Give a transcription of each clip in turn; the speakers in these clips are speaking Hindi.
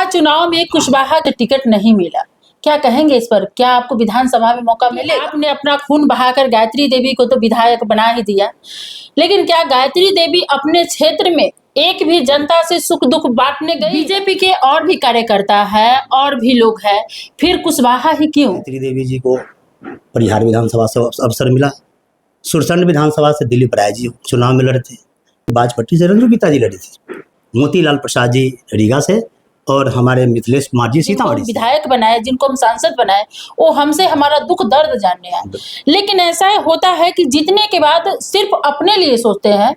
चुनाव में कुशवाहा का टिकट नहीं मिला, क्या कहेंगे इस पर? क्या आपको विधानसभा में मौका मिलेगा? आपने अपना खून बहाकर गायत्री देवी को तो विधायक बना ही दिया, लेकिन क्या गायत्री देवी अपने क्षेत्र में एक भी जनता से सुख दुख बांटने गई? बीजेपी के और भी कार्यकर्ता है और भी लोग हैं, फिर कुशवाहा ही क्यों? गायत्री देवी जी को परिहार विधानसभा से अवसर मिला, सुरसंड विधानसभा से दिलीप राय जी चुनाव में लड़े थे, बाजपट्टी से रंजू गीता जी लड़ी थी, मोतीलाल प्रसाद जी रीगा से और हमारे मिथिलेश कुमार जी सीतामढ़ी से। विधायक बनाए, जिनको हम सांसद बनाए, वो हमसे हमारा दुख दर्द जानने आए, लेकिन ऐसा होता है कि जीतने के बाद सिर्फ अपने लिए सोचते हैं,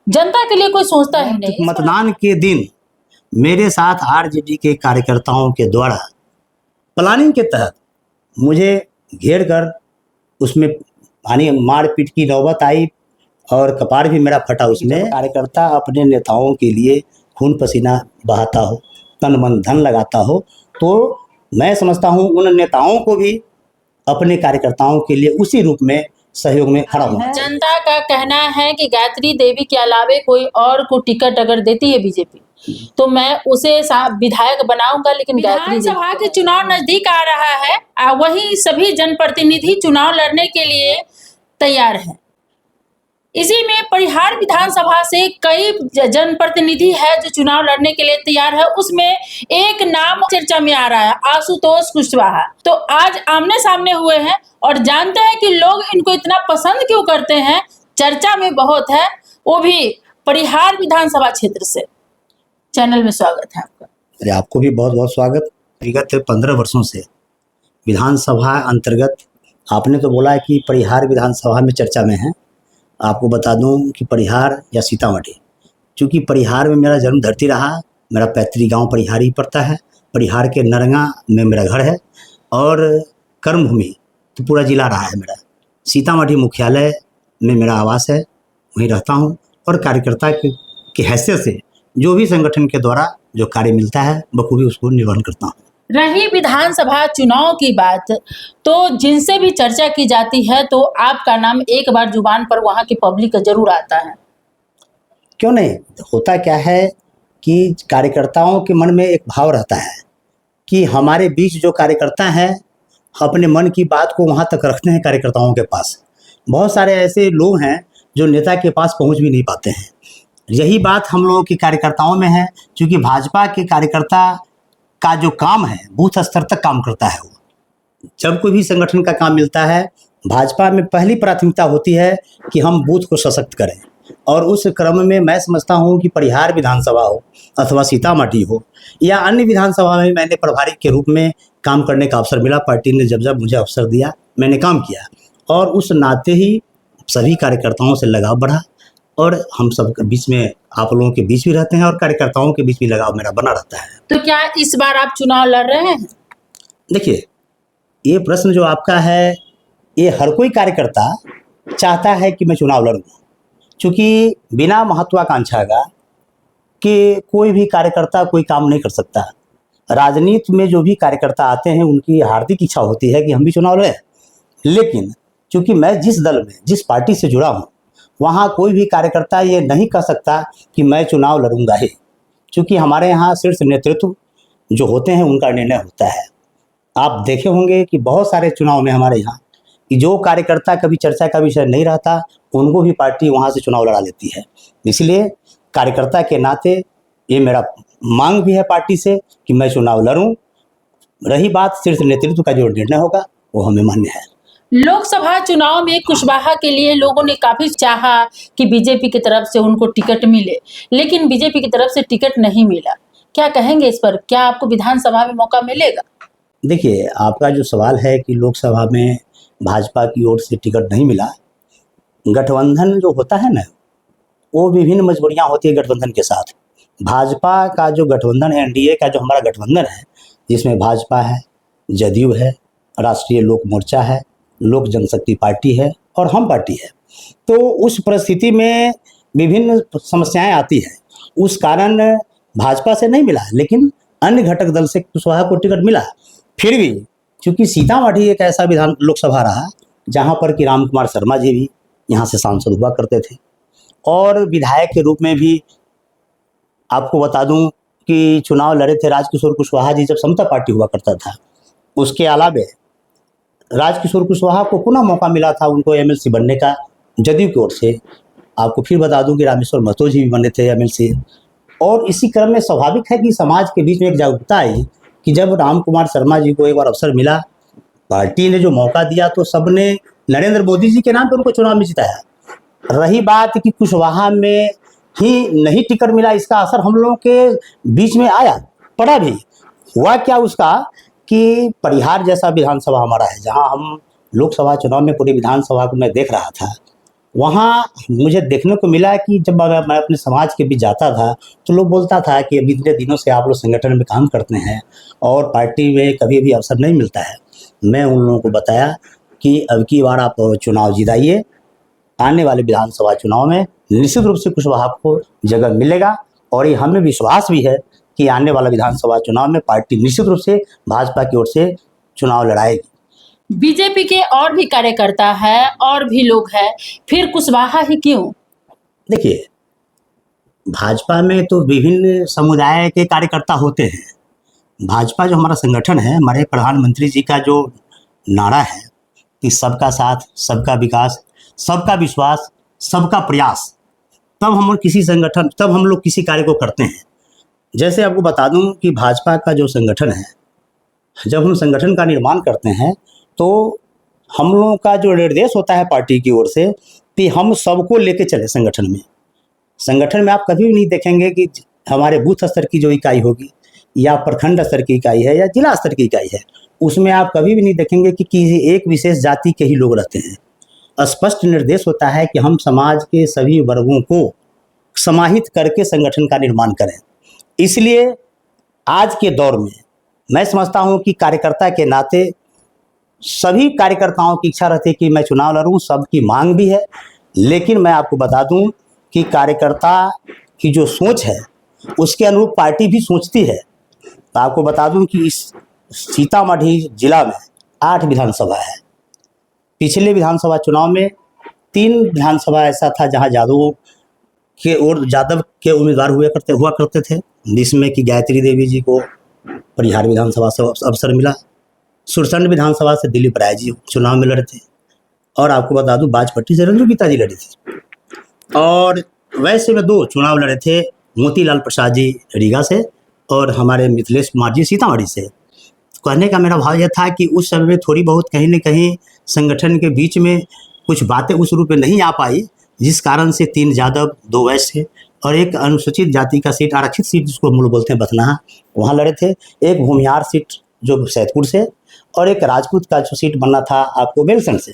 जनता के लिए कोई सोचता ही नहीं। मतदान के दिन मेरे साथ आरजेडी के कार्यकर्ताओं के द्वारा प्लानिंग के तहत मुझे घेर कर उसमें मारपीट की नौबत आई और कपार भी मेरा फटा। उसमें कार्यकर्ता अपने नेताओं के लिए खून पसीना बहाता हो, तन मन धन लगाता हो, तो मैं समझता हूँ उन नेताओं को भी अपने कार्यकर्ताओं के लिए उसी रूप में सहयोग में खड़ा होना। जनता का कहना है कि गायत्री देवी के अलावे कोई और को टिकट अगर देती है बीजेपी तो मैं उसे विधायक बनाऊंगा, लेकिन विधानसभा के चुनाव नजदीक आ रहा है, वही सभी जनप्रतिनिधि चुनाव लड़ने के लिए तैयार है। इसी में परिहार विधानसभा से कई जनप्रतिनिधि है जो चुनाव लड़ने के लिए तैयार है। उसमें एक नाम चर्चा में आ रहा है, आशुतोष कुशवाहा। तो आज आमने सामने हुए हैं और जानते हैं कि लोग इनको इतना पसंद क्यों करते हैं। चर्चा में बहुत है, वो भी परिहार विधानसभा क्षेत्र से। चैनल में स्वागत है आपका। अरे आपको भी बहुत बहुत स्वागत। विगत 15 वर्षों से विधानसभा अंतर्गत आपने तो बोला कि परिहार विधानसभा में चर्चा में है। आपको बता दूं कि परिहार या सीतामढ़ी, चूँकि परिहार में मेरा जन्म धरती रहा, मेरा पैतृक गांव परिहार ही पड़ता है। परिहार के नरंगा में मेरा घर है और कर्मभूमि तो पूरा जिला रहा है मेरा। सीतामढ़ी मुख्यालय में मेरा आवास है, वहीं रहता हूं और कार्यकर्ता की हैसियत से जो भी संगठन के द्वारा जो कार्य मिलता है बखूबी उसको निर्वहन करता हूँ। रही विधानसभा चुनाव की बात, तो जिनसे भी चर्चा की जाती है तो आपका नाम एक बार जुबान पर वहां की पब्लिक का जरूर आता है। क्यों नहीं? होता क्या है कि कार्यकर्ताओं के मन में एक भाव रहता है कि हमारे बीच जो कार्यकर्ता हैं अपने मन की बात को वहां तक रखते हैं कार्यकर्ताओं के पास। बहुत सारे ऐसे लोग हैं जो नेता के पास पहुंच भी नहीं पाते हैं। यही बात हम लोगों के कार्यकर्ताओं में है, क्योंकि भाजपा के कार्यकर्ता का जो काम है बूथ स्तर तक काम करता है। वो जब कोई भी संगठन का काम मिलता है, भाजपा में पहली प्राथमिकता होती है कि हम बूथ को सशक्त करें, और उस क्रम में मैं समझता हूं कि परिहार विधानसभा हो अथवा सीतामढ़ी हो या अन्य विधानसभा में मैंने प्रभारी के रूप में काम करने का अवसर मिला। पार्टी ने जब जब मुझे अवसर दिया मैंने काम किया, और उस नाते ही सभी कार्यकर्ताओं से लगाव बढ़ा और हम सब के बीच में, आप लोगों के बीच भी रहते हैं और कार्यकर्ताओं के बीच भी लगाव मेरा बना रहता है। तो क्या इस बार आप चुनाव लड़ रहे हैं? देखिए, ये प्रश्न जो आपका है, ये हर कोई कार्यकर्ता चाहता है कि मैं चुनाव लड़ूं, क्योंकि बिना महत्वाकांक्षा का कि कोई भी कार्यकर्ता कोई काम नहीं कर सकता। राजनीति में जो भी कार्यकर्ता आते हैं उनकी हार्दिक इच्छा होती है कि हम भी चुनाव लड़ें, लेकिन चूँकि मैं जिस दल में, जिस पार्टी से जुड़ा हूँ, वहाँ कोई भी कार्यकर्ता ये नहीं कह सकता कि मैं चुनाव लड़ूंगा ही, क्योंकि हमारे यहाँ शीर्ष नेतृत्व जो होते हैं उनका निर्णय होता है। आप देखे होंगे कि बहुत सारे चुनाव में हमारे यहाँ कि जो कार्यकर्ता कभी चर्चा का विषय नहीं रहता उनको भी पार्टी वहाँ से चुनाव लड़ा लेती है। इसलिए कार्यकर्ता के नाते ये मेरा मांग भी है पार्टी से कि मैं चुनाव लड़ूं। रही बात शीर्ष नेतृत्व का जो निर्णय होगा वो हमें मान्य है। लोकसभा चुनाव में कुशवाहा के लिए लोगों ने काफी चाहा कि बीजेपी की तरफ से उनको टिकट मिले, लेकिन बीजेपी की तरफ से टिकट नहीं मिला। क्या कहेंगे इस पर? क्या आपको विधानसभा में मौका मिलेगा? देखिए, आपका जो सवाल है कि लोकसभा में भाजपा की ओर से टिकट नहीं मिला, गठबंधन जो होता है ना, वो विभिन्न मजबूरियां होती है गठबंधन के साथ। भाजपा का जो गठबंधन है, एनडीए का जो हमारा गठबंधन है, जिसमें भाजपा है, जदयू है, राष्ट्रीय लोक मोर्चा है, लोक जनशक्ति पार्टी है और हम पार्टी है, तो उस परिस्थिति में विभिन्न समस्याएं आती है। उस कारण भाजपा से नहीं मिला, लेकिन अन्य घटक दल से कुशवाहा को टिकट मिला। फिर भी चूंकि सीतामढ़ी एक ऐसा विधान लोकसभा रहा जहां पर कि राम कुमार शर्मा जी भी यहाँ से सांसद हुआ करते थे, और विधायक के रूप में भी आपको बता दूं कि चुनाव लड़े थे राजकिशोर कुशवाहा जी जब समता पार्टी हुआ करता था। उसके अलावे राजकिशोर कुशवाहा को पुनः मौका मिला था उनको एमएलसी बनने का जदयू की ओर से। आपको फिर बता दूं कि रामेश्वर महतो जी भी बने थे एमएलसी। और इसी क्रम में स्वाभाविक है कि समाज के बीच में एक जागरूकता आई कि जब राम कुमार शर्मा जी को एक बार अवसर मिला, पार्टी ने जो मौका दिया तो सबने नरेंद्र मोदी जी के नाम पर उनको चुनाव में जिताया। रही बात कि कुशवाहा में ही नहीं टिकट मिला, इसका असर हम लोगों के बीच में आया, पड़ा भी। हुआ क्या उसका कि परिहार जैसा विधानसभा हमारा है, जहां हम लोकसभा चुनाव में पूरी विधानसभा को मैं देख रहा था, वहाँ मुझे देखने को मिला कि जब मैं अपने समाज के बीच जाता था तो लोग बोलता था कि अभी इतने दिनों से आप लोग संगठन में काम करते हैं और पार्टी में कभी भी अवसर नहीं मिलता है। मैं उन लोगों को बताया कि अब की बार आप चुनाव जिताइए, आने वाले विधानसभा चुनाव में निश्चित रूप से कुशवाहा को जगह मिलेगा। और ये हमें विश्वास भी है कि आने वाला विधानसभा चुनाव में पार्टी निश्चित रूप से भाजपा की ओर से चुनाव लड़ाएगी। बीजेपी के और भी कार्यकर्ता है और भी लोग हैं, फिर कुशवाहा ही क्यों? देखिए, भाजपा में तो विभिन्न समुदाय के कार्यकर्ता होते हैं। भाजपा जो हमारा संगठन है, हमारे प्रधानमंत्री जी का जो नारा है कि सबका साथ, सबका विकास, सबका विश्वास, सबका प्रयास, तब हम लोग किसी कार्य को करते हैं। जैसे आपको बता दूं कि भाजपा का जो संगठन है, जब हम संगठन का निर्माण करते हैं तो हम लोगों का जो निर्देश होता है पार्टी की ओर से कि हम सबको लेके चले संगठन में। संगठन में आप कभी भी नहीं देखेंगे कि हमारे बूथ स्तर की जो इकाई होगी या प्रखंड स्तर की इकाई है या जिला स्तर की इकाई है, उसमें आप कभी भी नहीं देखेंगे कि किसी एक विशेष जाति के ही लोग रहते हैं। स्पष्ट निर्देश होता है कि हम समाज के सभी वर्गों को समाहित करके संगठन का निर्माण करें। इसलिए आज के दौर में मैं समझता हूं कि कार्यकर्ता के नाते सभी कार्यकर्ताओं की इच्छा रहती है कि मैं चुनाव लड़ूं, सबकी मांग भी है। लेकिन मैं आपको बता दूं कि कार्यकर्ता की जो सोच है उसके अनुरूप पार्टी भी सोचती है। तो आपको बता दूं कि इस सीतामढ़ी जिला में 8 विधानसभा है। पिछले विधानसभा चुनाव में 3 विधानसभा ऐसा था जहां यादव के उम्मीदवार हुआ करते थे, जिसमें कि गायत्री देवी जी को परिहार विधानसभा से अवसर मिला, सुरसंड विधानसभा से दिलीप राय जी चुनाव में लड़े थे, और आपको बता दूं बाजपट्टी से रंजू गीता जी लड़ी थी। और वैसे में 2 चुनाव लड़े थे, मोतीलाल प्रसाद जी रीगा से और हमारे मिथिलेश कुमार जी सीतामढ़ी से। कहने का मेरा भाव यह था कि उस समय में थोड़ी बहुत कहीं न कहीं संगठन के बीच में कुछ बातें उस रूप में नहीं आ पाई, जिस कारण से 3 यादव, 2 वैश्य और एक अनुसूचित जाति का सीट, आरक्षित सीट जिसको मूल बोलते हैं बथनाहा, वहाँ लड़े थे। एक भूमिहार सीट जो सैदपुर से, और एक राजपूत का जो सीट बनना था आपको बेलसंड से।